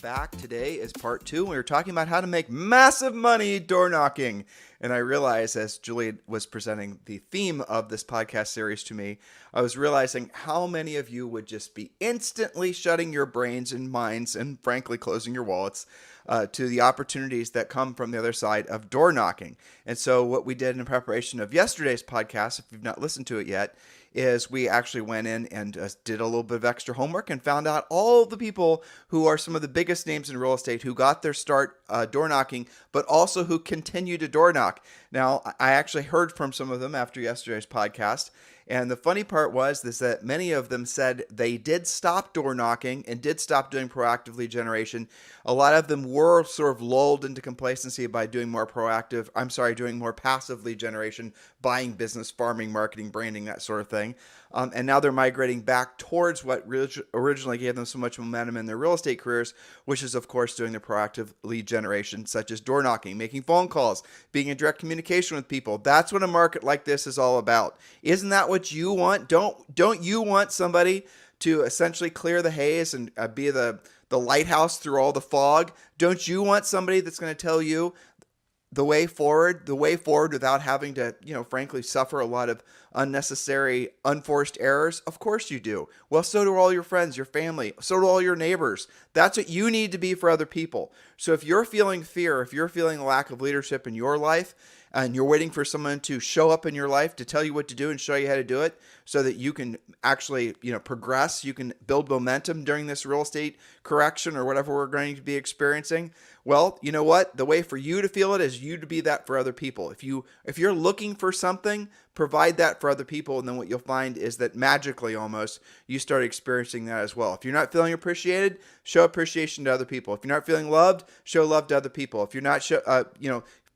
back. Today is part 2. We were talking about how to make massive money door knocking. And I realized as Julie was presenting the theme of this podcast series to me, I was realizing how many of you would just be instantly shutting your brains and minds and frankly closing your wallets to the opportunities that come from the other side of door knocking. And so what we did in preparation of yesterday's podcast, if you've not listened to it yet, is we actually went in and did a little bit of extra homework and found out all the people who are some of the biggest names in real estate who got their start door knocking, but also who continue to door knock. Now, I actually heard from some of them after yesterday's podcast. And the funny part was that many of them said they did stop door knocking and did stop doing proactive lead generation. A lot of them were sort of lulled into complacency by doing more passive lead generation, buying business, farming, marketing, branding, that sort of thing. And now they're migrating back towards what originally gave them so much momentum in their real estate careers, which is, of course, doing the proactive lead generation, such as door knocking, making phone calls, being in direct communication with people. That's what a market like this is all about. Isn't that what you want? Don't you want somebody to essentially clear the haze and be the lighthouse through all the fog? Don't you want somebody that's going to tell you the way forward without having to, frankly, suffer a lot of unnecessary, unforced errors? Of course you do. Well, so do all your friends, your family, so do all your neighbors. That's what you need to be for other people. So if you're feeling fear, if you're feeling a lack of leadership in your life, and you're waiting for someone to show up in your life to tell you what to do and show you how to do it so that you can actually, progress, you can build momentum during this real estate correction or whatever we're going to be experiencing. Well, you know what? The way for you to feel it is you to be that for other people. If you're looking for something, provide that for other people, and then what you'll find is that magically almost you start experiencing that as well. If you're not feeling appreciated, show appreciation to other people. If you're not feeling loved, show love to other people. If you're not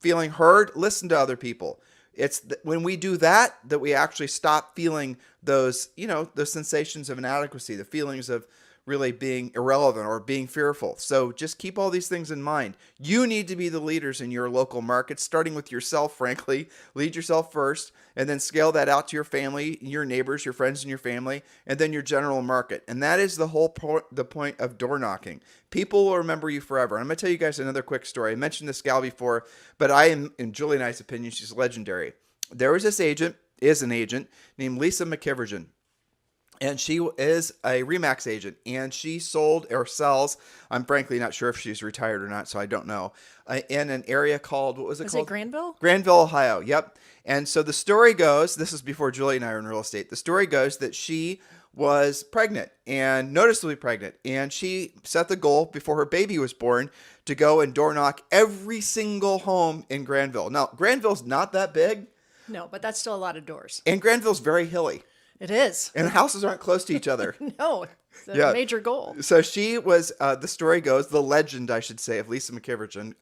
feeling heard, listen to other people. It's when we do that we actually stop feeling those sensations of inadequacy, the feelings of really being irrelevant or being fearful. So just keep all these things in mind. You need to be the leaders in your local market, starting with yourself, frankly. Lead yourself first, and then scale that out to your family, your neighbors, your friends, and your family, and then your general market. And that is the whole the point of door knocking. People will remember you forever. And I'm going to tell you guys another quick story. I mentioned this gal before, but in Julie and I's opinion, she's legendary. There was an agent named Lisa McKivergen. And she is a RE/MAX agent, and she sold or sells, I'm frankly not sure if she's retired or not, so I don't know, in an area called, what was it called? Was it Granville? Granville, Ohio, yep. And so the story goes, this is before Julie and I were in real estate, the story goes that she was pregnant and noticeably pregnant, and she set the goal before her baby was born to go and door knock every single home in Granville. Now, Granville's not that big. No, but that's still a lot of doors. And Granville's very hilly. It is. And the houses aren't close to each other. No, it's a major goal. So she was, the story goes, the legend, I should say, of Lisa McKivergen,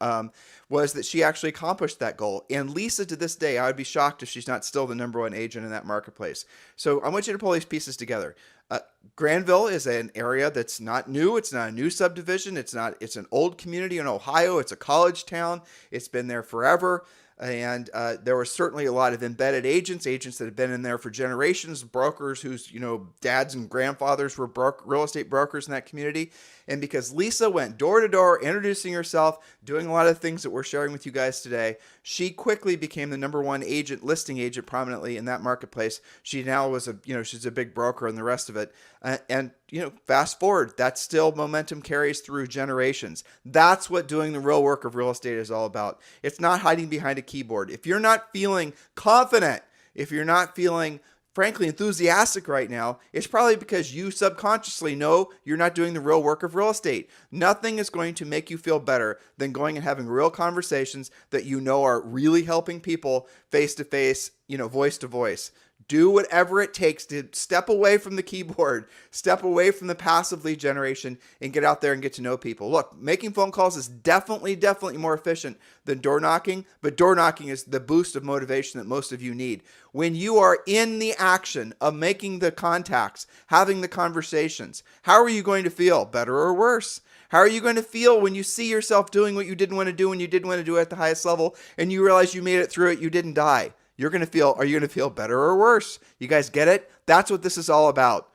was that she actually accomplished that goal. And Lisa, to this day, I would be shocked if she's not still the number one agent in that marketplace. So I want you to pull these pieces together. Granville is an area that's not new. It's not a new subdivision. It's an old community in Ohio. It's a college town. It's been there forever. And there were certainly a lot of embedded agents that had been in there for generations, brokers whose, dads and grandfathers were real estate brokers in that community. And because Lisa went door to door, introducing herself, doing a lot of things that we're sharing with you guys today, she quickly became the number one listing agent prominently in that marketplace. She now was she's a big broker and the rest of it. And fast forward, that still momentum carries through generations. That's what doing the real work of real estate is all about. It's not hiding behind a keyboard. If you're not feeling confident, if you're not feeling frankly enthusiastic right now, it's probably because you subconsciously know you're not doing the real work of real estate. Nothing is going to make you feel better than going and having real conversations that are really helping people face to face, voice to voice. Do whatever it takes to step away from the keyboard, step away from the passive lead generation, and get out there and get to know people. Look, making phone calls is definitely more efficient than door knocking, but door knocking is the boost of motivation that most of you need. When you are in the action of making the contacts, having the conversations, how are you going to feel? Better or worse? How are you going to feel when you see yourself doing what you didn't want to do when you didn't want to do it at the highest level, and you realize you made it through it, you didn't die? Are you going to feel better or worse? You guys get it? That's what this is all about.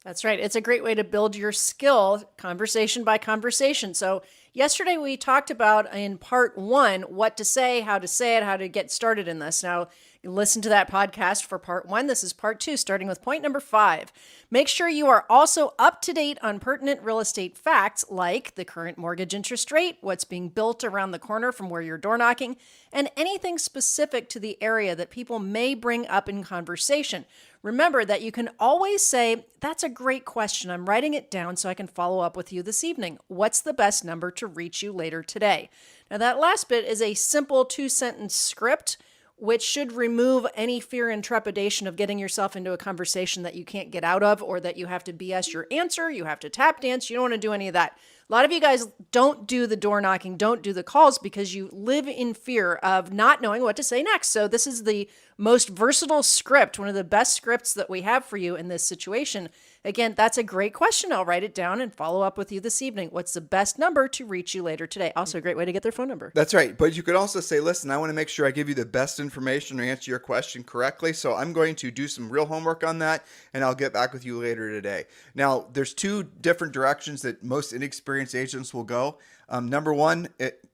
That's right. It's a great way to build your skill conversation by conversation. So, yesterday we talked about in part 1 what to say, how to get started in this. Now, you listen to that podcast for part 1. This is part 2, starting with point number 5. Make sure you are also up to date on pertinent real estate facts like the current mortgage interest rate, what's being built around the corner from where you're door knocking, and anything specific to the area that people may bring up in conversation. Remember that you can always say, "That's a great question. I'm writing it down so I can follow up with you this evening. What's the best number to reach you later today?" Now, that last bit is a simple 2-sentence script, which should remove any fear and trepidation of getting yourself into a conversation that you can't get out of, or that you have to BS your answer, you have to tap dance. You don't want to do any of that. A lot of you guys don't do the door knocking, don't do the calls because you live in fear of not knowing what to say next. So this is the most versatile script, one of the best scripts that we have for you in this situation. Again, that's a great question. I'll write it down and follow up with you this evening. What's the best number to reach you later today? Also a great way to get their phone number. That's right. But you could also say, listen, I want to make sure I give you the best information or answer your question correctly. So I'm going to do some real homework on that, and I'll get back with you later today. Now, there's 2 different directions that most inexperienced agents will go. Number one,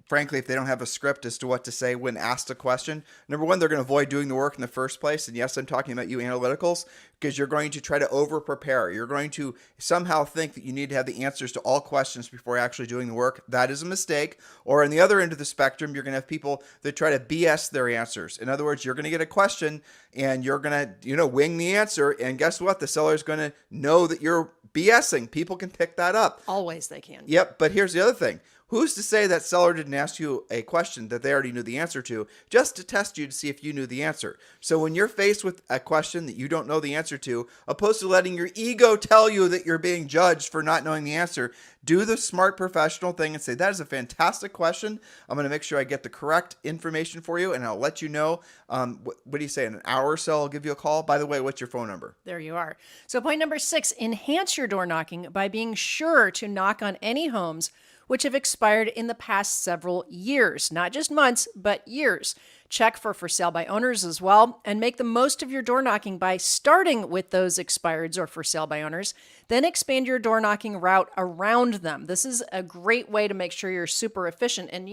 frankly, if they don't have a script as to what to say when asked a question, number one, they're going to avoid doing the work in the first place. And yes, I'm talking about you analyticals, because you're going to try to over prepare. You're going to somehow think that you need to have the answers to all questions before actually doing the work. That is a mistake. Or on the other end of the spectrum, you're going to have people that try to BS their answers. In other words, you're going to get a question and you're going to, wing the answer. And guess what? The seller is going to know that you're BSing. People can pick that up. Always they can. Yep. But here's the other thing. Who's to say that seller didn't ask you a question that they already knew the answer to, just to test you to see if you knew the answer? So when you're faced with a question that you don't know the answer to, opposed to letting your ego tell you that you're being judged for not knowing the answer, do the smart professional thing and say, that is a fantastic question. I'm going to make sure I get the correct information for you, and I'll let you know. What do you say? In an hour or so, I'll give you a call. By the way, what's your phone number? There you are. So point number 6, enhance your door knocking by being sure to knock on any homes which have expired in the past several years, not just months, but years. Check for sale by owners as well, and make the most of your door knocking by starting with those expireds or for sale by owners, then expand your door knocking route around them. This is a great way to make sure you're super efficient. And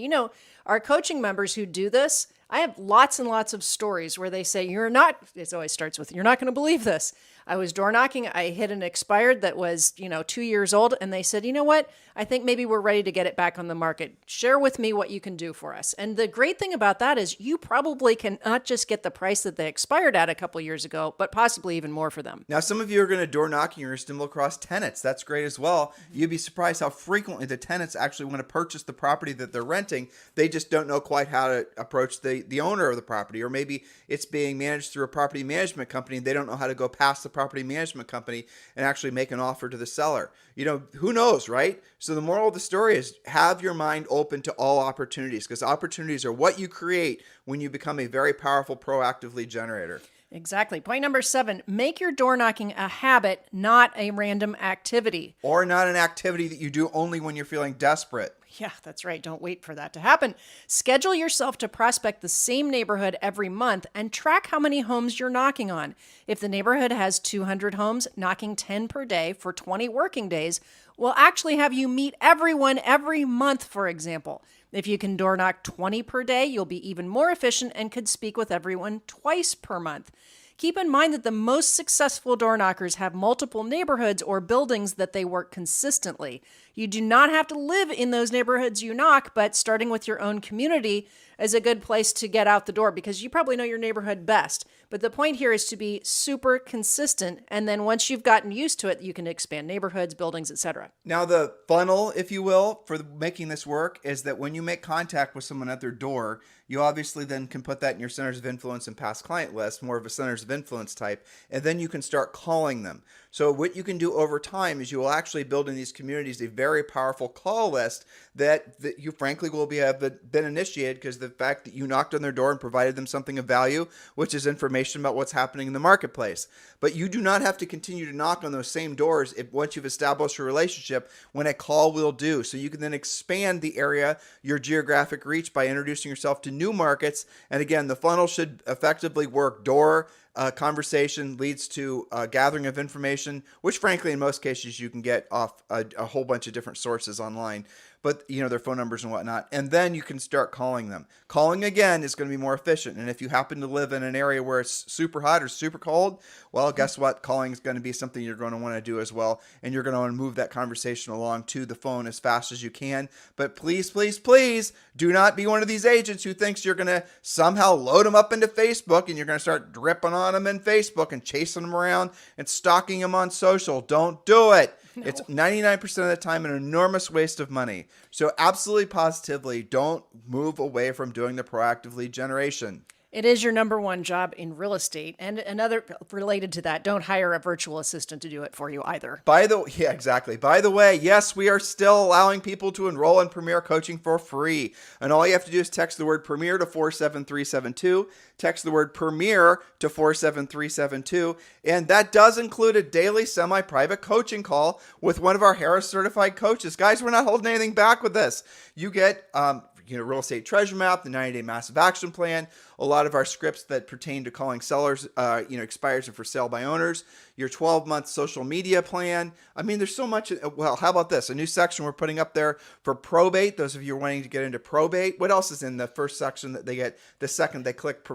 our coaching members who do this, I have lots and lots of stories where they say, it always starts with, "You're not going to believe this. I was door knocking. I hit an expired that was, 2 years old." And they said, "You know what? I think maybe we're ready to get it back on the market. Share with me what you can do for us." And the great thing about that is you probably can not just get the price that they expired at a couple years ago, but possibly even more for them. Now, some of you are going to door knocking or stumble across tenants. That's great as well. You'd be surprised how frequently the tenants actually want to purchase the property that they're renting. They just don't know quite how to approach the owner of the property, or maybe it's being managed through a property management company and they don't know how to go past the property management company and actually make an offer to the seller. Who knows, right? So the moral of the story is have your mind open to all opportunities, because opportunities are what you create when you become a very powerful, proactive lead generator. Exactly. Point number 7, make your door knocking a habit, not a random activity. Or not an activity that you do only when you're feeling desperate. Yeah, that's right. Don't wait for that to happen. Schedule yourself to prospect the same neighborhood every month and track how many homes you're knocking on. If the neighborhood has 200 homes, knocking 10 per day for 20 working days will actually have you meet everyone every month, for example. If you can door knock 20 per day, you'll be even more efficient and could speak with everyone twice per month. Keep in mind that the most successful door knockers have multiple neighborhoods or buildings that they work consistently. You do not have to live in those neighborhoods you knock, but starting with your own community is a good place to get out the door because you probably know your neighborhood best. But the point here is to be super consistent, and then once you've gotten used to it, you can expand neighborhoods, buildings, etc. Now, the funnel, if you will, for making this work is that when you make contact with someone at their door, you obviously then can put that in your centers of influence and past client list, more of a centers of influence type, and then you can start calling them. So what you can do over time is you will actually build in these communities a very powerful call list that you frankly will have been initiated because the fact that you knocked on their door and provided them something of value, which is information about what's happening in the marketplace. But you do not have to continue to knock on those same doors once you've established a relationship, when a call will do. So you can then expand the area, your geographic reach, by introducing yourself to new markets. And again, the funnel should effectively work door conversation leads to a gathering of information, which frankly, in most cases, you can get off a whole bunch of different sources online, but their phone numbers and whatnot. And then you can start calling them. Calling again is going to be more efficient. And if you happen to live in an area where it's super hot or super cold, well, guess what? Calling is going to be something you're going to want to do as well. And you're going to want to move that conversation along to the phone as fast as you can. But please, please, please do not be one of these agents who thinks you're going to somehow load them up into Facebook and you're going to start dripping on them in Facebook and chasing them around and stalking them on social. Don't do it. No. It's 99% of the time an enormous waste of money. So absolutely positively, don't move away from doing the proactive lead generation. It is your number one job in real estate. And another related to that, don't hire a virtual assistant to do it for you either. Yeah, exactly. By the way, yes, we are still allowing people to enroll in Premier Coaching for free. And all you have to do is text the word Premier to 47372. Text the word Premier to 47372. And that does include a daily semi-private coaching call with one of our Harris certified coaches. Guys, we're not holding anything back with this. You get real estate treasure map, the 90-day massive action plan, a lot of our scripts that pertain to calling sellers, expires and for sale by owners, your 12-month social media plan. I mean, there's so much. Well, how about this? A new section we're putting up there for probate. Those of you wanting to get into probate. What else is in the first section that they get? The second they click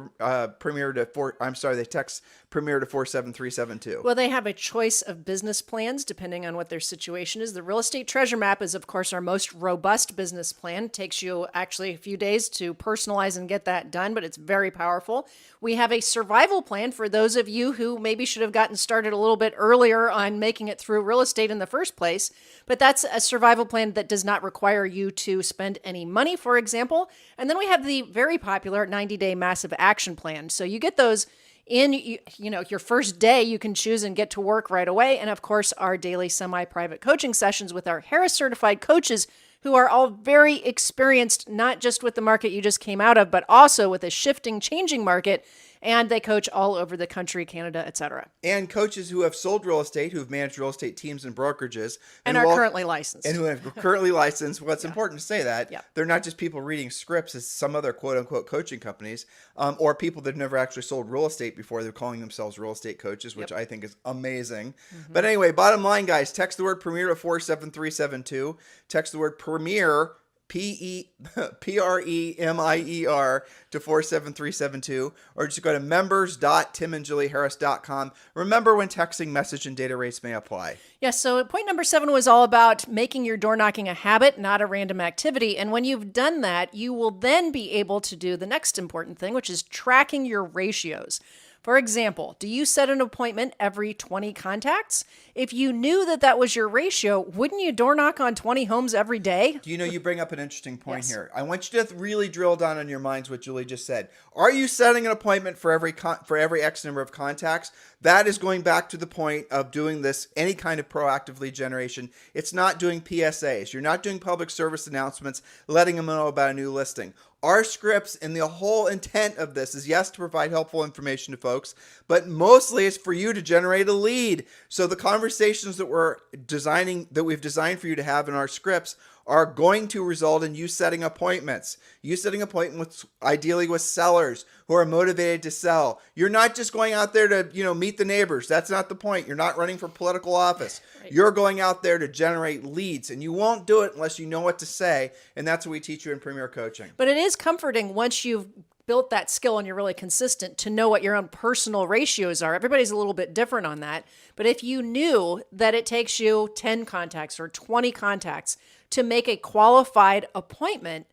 Premier to they text Premier to 47372. Well, they have a choice of business plans depending on what their situation is. The real estate treasure map is, of course, our most robust business plan. It takes you actually a few days to personalize and get that done, but it's very powerful. We have a survival plan for those of you who maybe should have gotten started a little bit earlier on making it through real estate in the first place, but that's a survival plan that does not require you to spend any money, for example. And then we have the very popular 90-day massive action plan. So you get those in your first day. You can choose and get to work right away. And of course, our daily semi-private coaching sessions with our Harris certified coaches who are all very experienced, not just with the market you just came out of, but also with a shifting, changing market. And they coach all over the country, Canada, et cetera. And coaches who have sold real estate, who have managed real estate teams and brokerages. And are currently licensed. And who are currently licensed. Well, it's important to say that. Yeah. They're not just people reading scripts as some other quote-unquote coaching companies, or people that have never actually sold real estate before. They're calling themselves real estate coaches, which I think is amazing. Mm-hmm. But anyway, bottom line, guys, text the word Premier to 47372. Text the word Premier, PREMIER to 47372, or just go to members.timandjulieharris.com. Remember, when texting, message and data rates may apply. Yes, so point number 7 was all about making your door knocking a habit, not a random activity. And when you've done that, you will then be able to do the next important thing, which is tracking your ratios. For example, do you set an appointment every 20 contacts? If you knew that that was your ratio, wouldn't you door knock on 20 homes every day? You bring up an interesting point here. I want you to really drill down on your minds what Julie just said. Are you setting an appointment for every X number of contacts? That is going back to the point of doing this, any kind of proactive lead generation. It's not doing PSAs. You're not doing public service announcements, letting them know about a new listing. Our scripts and the whole intent of this is, yes, to provide helpful information to folks, but mostly it's for you to generate a lead. So the conversations that we've designed for you to have in our scripts are going to result in you setting appointments. You setting appointments ideally with sellers who are motivated to sell. You're not just going out there to, meet the neighbors. That's not the point. You're not running for political office. Right. You're going out there to generate leads, and you won't do it unless you know what to say. And that's what we teach you in Premier Coaching. But it is comforting once you've built that skill and you're really consistent to know what your own personal ratios are. Everybody's a little bit different on that. But if you knew that it takes you 10 contacts or 20 contacts to make a qualified appointment,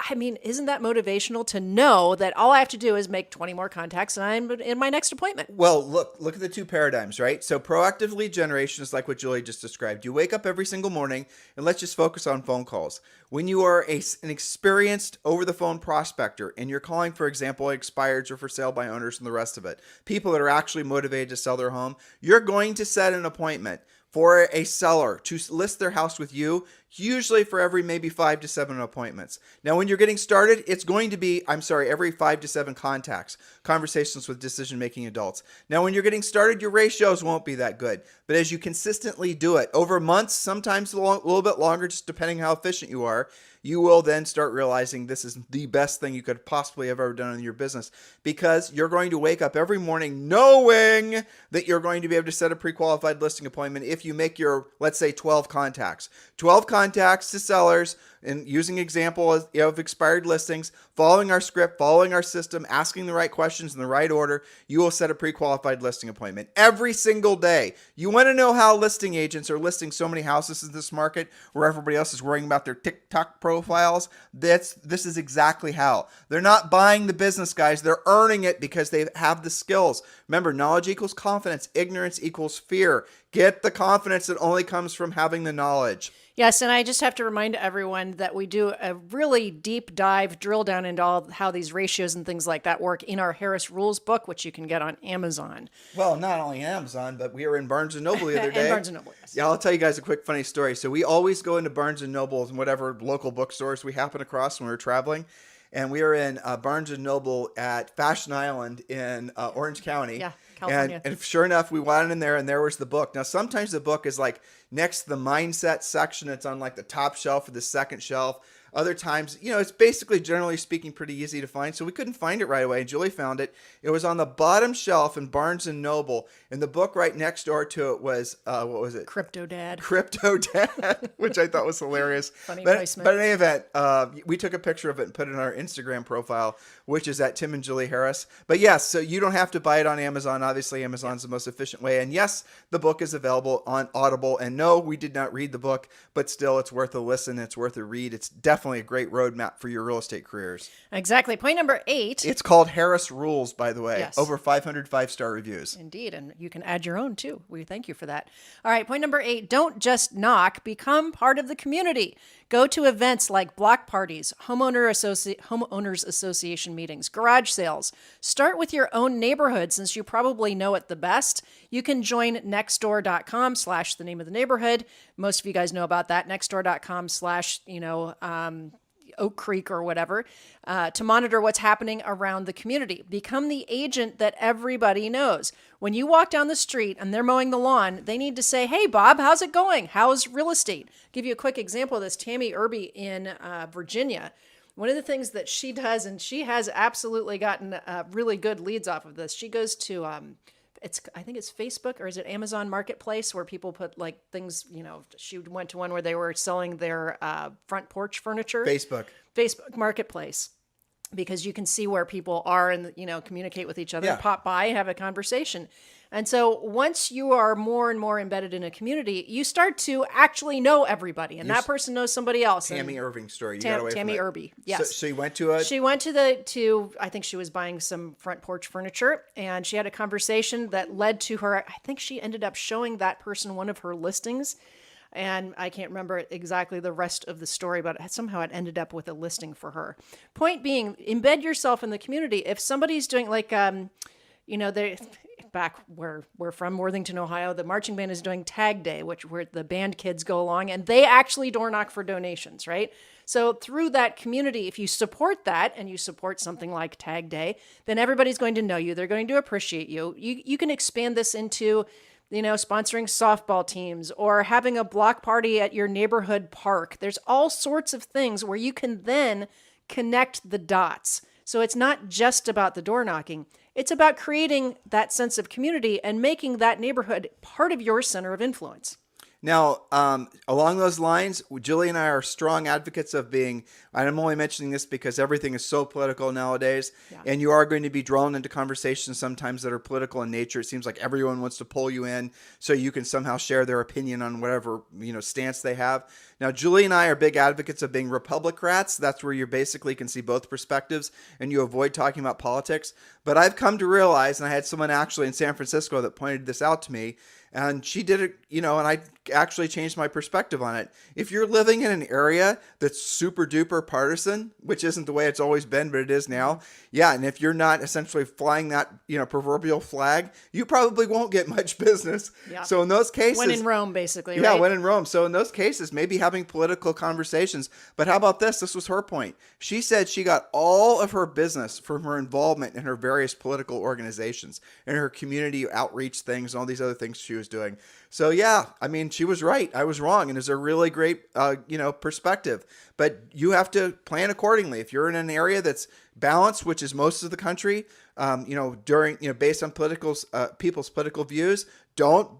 I mean, isn't that motivational to know that all I have to do is make 20 more contacts and I'm in my next appointment? Well, look at the two paradigms, right? So proactive lead generation is like what Julie just described. You wake up every single morning and let's just focus on phone calls. When you are an experienced over-the-phone prospector and you're calling, for example, expireds or for sale by owners and the rest of it, people that are actually motivated to sell their home, you're going to set an appointment for a seller to list their house with you. usually for every maybe 5 to 7 appointments. Now, when you're getting started, it's going to be, every 5 to 7 contacts, conversations with decision-making adults. Now, when you're getting started, your ratios won't be that good. But as you consistently do it over months, sometimes a little bit longer, just depending how efficient you are, you will then start realizing this is the best thing you could possibly have ever done in your business, because you're going to wake up every morning knowing that you're going to be able to set a pre-qualified listing appointment if you make your, let's say, 12 contacts. 12 contacts to sellers, and using example of expired listings, following our script, following our system, asking the right questions in the right order, you will set a pre-qualified listing appointment every single day. You want to know how listing agents are listing so many houses in this market where everybody else is worrying about their TikTok profiles? This is exactly how. They're not buying the business, guys. They're earning it because they have the skills. Remember, knowledge equals confidence. Ignorance equals fear. Get the confidence that only comes from having the knowledge. Yes, and I just have to remind everyone that we do a really deep dive drill down into all how these ratios and things like that work in our Harris Rules book, which you can get on Amazon. Well, not only Amazon, but we were in Barnes & Noble the other day. And Barnes & Noble, yes. Yeah, I'll tell you guys a quick funny story. So we always go into Barnes & Noble and whatever local bookstores we happen across when we're traveling. And we were in Barnes & Noble at Fashion Island in Orange County. Yeah, California. And sure enough, we went in there and there was the book. Now, sometimes the book is like next to the mindset section. It's on like the top shelf or the second shelf. Other times, it's basically, generally speaking, pretty easy to find. So we couldn't find it right away. Julie found it. It was on the bottom shelf in Barnes & Noble. And the book right next door to it was, what was it? Crypto Dad. Crypto Dad, which I thought was hilarious. Funny but placement. in any event, we took a picture of it and put it in our Instagram profile, which is at Tim and Julie Harris. But yes, so you don't have to buy it on Amazon. Obviously, Amazon's the most efficient way. And yes, the book is available on Audible. And no, we did not read the book, but still, it's worth a listen. It's worth a read. It's definitely a great roadmap for your real estate careers. Exactly. Point number 8. It's called Harris Rules, by the way. Yes. Over 500 5-star reviews. Indeed, and you can add your own too. We thank you for that. All right, point number 8, don't just knock, become part of the community. Go to events like block parties, homeowners association meetings, garage sales. Start with your own neighborhood since you probably know it the best. You can join nextdoor.com / the name of the neighborhood. Most of you guys know about that. Nextdoor.com / Oak Creek or whatever, to monitor what's happening around the community. Become the agent that everybody knows. When you walk down the street and they're mowing the lawn, they need to say, "Hey, Bob, how's it going? How's real estate?" Give you a quick example of this. Tammy Irby in Virginia. One of the things that she does, and she has absolutely gotten really good leads off of this. She goes to I think it's Facebook, or is it Amazon Marketplace, where people put like things, she went to one where they were selling their front porch furniture. Facebook Marketplace, because you can see where people are and, communicate with each other, Yeah. pop by, have a conversation. And so once you are more and more embedded in a community, you start to actually know everybody, and that person knows somebody else. Tammy Irving story. You got away Tammy from it. Irby, yes. So you went to a... She went to I think she was buying some front porch furniture, and she had a conversation that led to her. I think she ended up showing that person one of her listings, and I can't remember exactly the rest of the story, but somehow it ended up with a listing for her. Point being, embed yourself in the community. If somebody's doing like, they... Back where we're from, Worthington, Ohio, the marching band is doing Tag Day, where the band kids go along and they actually door knock for donations, right? So through that community, if you support that and you support something like Tag Day, then everybody's going to know you. They're going to appreciate you. You can expand this into, sponsoring softball teams or having a block party at your neighborhood park. There's all sorts of things where you can then connect the dots. So it's not just about the door knocking. It's about creating that sense of community and making that neighborhood part of your center of influence. Now, along those lines, Julie and I are strong advocates of being, and I'm only mentioning this because everything is so political nowadays, and you are going to be drawn into conversations sometimes that are political in nature. It seems like everyone wants to pull you in so you can somehow share their opinion on whatever, stance they have. Now, Julie and I are big advocates of being Republicrats. That's where you basically can see both perspectives and you avoid talking about politics. But I've come to realize, and I had someone actually in San Francisco that pointed this out to me, and she did it, and I actually changed my perspective on it. If you're living in an area that's super duper partisan, which isn't the way it's always been, but it is now. Yeah. And if you're not essentially flying that, proverbial flag, you probably won't get much business. Yeah. So in those cases, When in Rome, basically. yeah, right? when in Rome. So in those cases, maybe have having political conversations. But how about this? This was her point. She said she got all of her business from her involvement in her various political organizations and her community outreach things and all these other things she was doing. So yeah, I mean, she was right. I was wrong. And it's a really great, perspective. But you have to plan accordingly. If you're in an area that's balanced, which is most of the country, based on people's political views, don't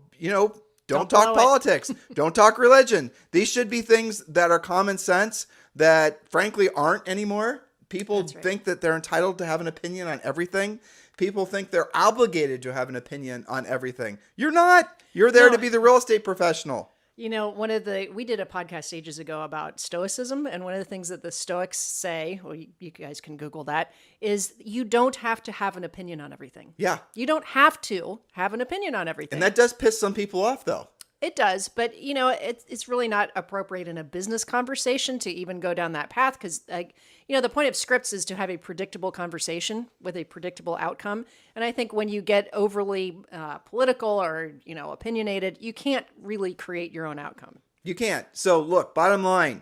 talk politics. Don't talk religion. These should be things that are common sense that frankly aren't anymore. People think that they're entitled to have an opinion on everything. People think they're obligated to have an opinion on everything. You're not. You're there to be the real estate professional. We did a podcast ages ago about Stoicism, and one of the things that the Stoics say, well, you guys can Google that, is you don't have to have an opinion on everything. Yeah. You don't have to have an opinion on everything. And that does piss some people off, though. It does, but it's really not appropriate in a business conversation to even go down that path because, the point of scripts is to have a predictable conversation with a predictable outcome. And I think when you get overly political or opinionated, you can't really create your own outcome. You can't. So look, bottom line,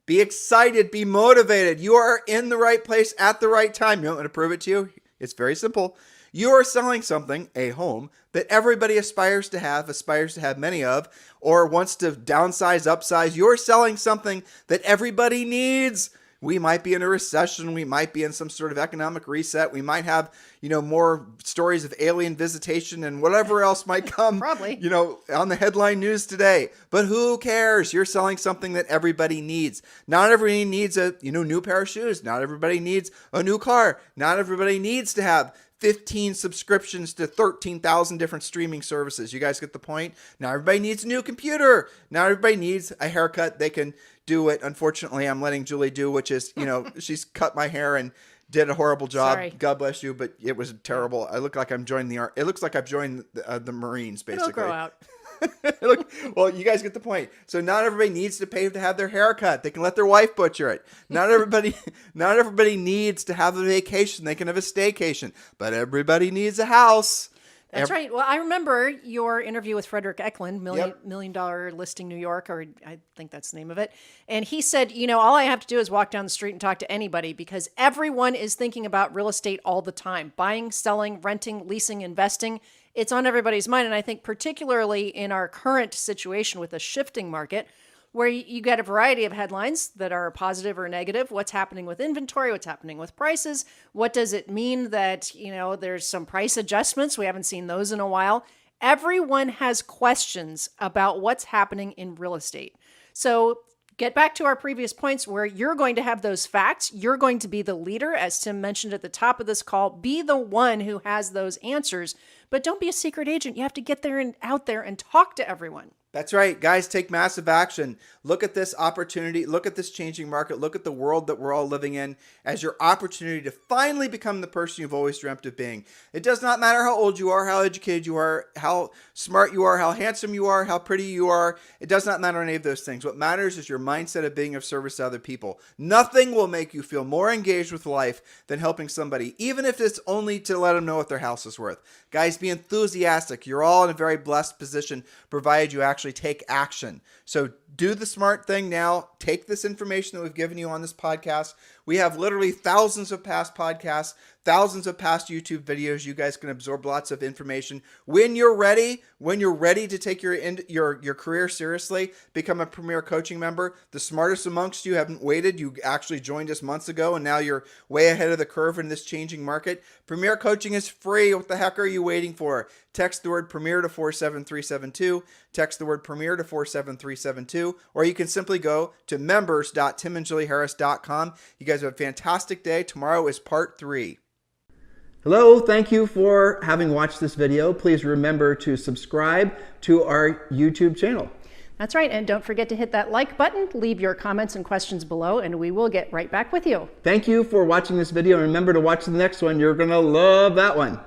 be excited, be motivated. You are in the right place at the right time. You want me to prove it to you? It's very simple. You are selling something, a home, that everybody aspires to have many of, or wants to downsize, upsize. You're selling something that everybody needs. We might be in a recession. We might be in some sort of economic reset. We might have, more stories of alien visitation and whatever else might come, Probably. On the headline news today. But who cares? You're selling something that everybody needs. Not everybody needs a, new pair of shoes. Not everybody needs a new car. Not everybody needs to have 15 subscriptions to 13,000 different streaming services. You guys get the point? Now everybody needs a new computer. Now everybody needs a haircut. They can do it. Unfortunately, I'm letting Julie do, which is, she's cut my hair and did a horrible job. Sorry. God bless you, but it was terrible. I look like I'm joining it looks like I've joined the Marines, basically. It'll grow out. Look, well, you guys get the point. So not everybody needs to pay to have their hair cut. They can let their wife butcher it. Not everybody needs to have a vacation. They can have a staycation. But everybody needs a house. That's right. Well, I remember your interview with Frederick Eklund, Yep. Million Dollar Listing New York, or I think that's the name of it. And he said, all I have to do is walk down the street and talk to anybody because everyone is thinking about real estate all the time. Buying, selling, renting, leasing, investing. It's on everybody's mind. And I think particularly in our current situation with a shifting market, where you get a variety of headlines that are positive or negative. What's happening with inventory? What's happening with prices? What does it mean that, there's some price adjustments? We haven't seen those in a while. Everyone has questions about what's happening in real estate. So get back to our previous points where you're going to have those facts. You're going to be the leader, as Tim mentioned at the top of this call. Be the one who has those answers, but don't be a secret agent. You have to get there and out there and talk to everyone. That's right. Guys, take massive action. Look at this opportunity. Look at this changing market. Look at the world that we're all living in as your opportunity to finally become the person you've always dreamt of being. It does not matter how old you are, how educated you are, how smart you are, how handsome you are, how pretty you are. It does not matter any of those things. What matters is your mindset of being of service to other people. Nothing will make you feel more engaged with life than helping somebody, even if it's only to let them know what their house is worth. Guys, be enthusiastic. You're all in a very blessed position, provided you actually take action. So do the smart thing now. Take this information that we've given you on this podcast. We have literally thousands of past podcasts, thousands of past YouTube videos. You guys can absorb lots of information. When you're ready to take your career seriously, become a Premier Coaching member. The smartest amongst you haven't waited. You actually joined us months ago, and now you're way ahead of the curve in this changing market. Premier Coaching is free. What the heck are you waiting for? Text the word Premier to 47372. Text the word Premier to 47372. Or you can simply go to members.timandjulieharris.com. You guys have a fantastic day. Tomorrow is part 3. Hello, thank you for having watched this video. Please remember to subscribe to our YouTube channel. That's right. And don't forget to hit that like button, leave your comments and questions below, and we will get right back with you. Thank you for watching this video. And remember to watch the next one. You're going to love that one.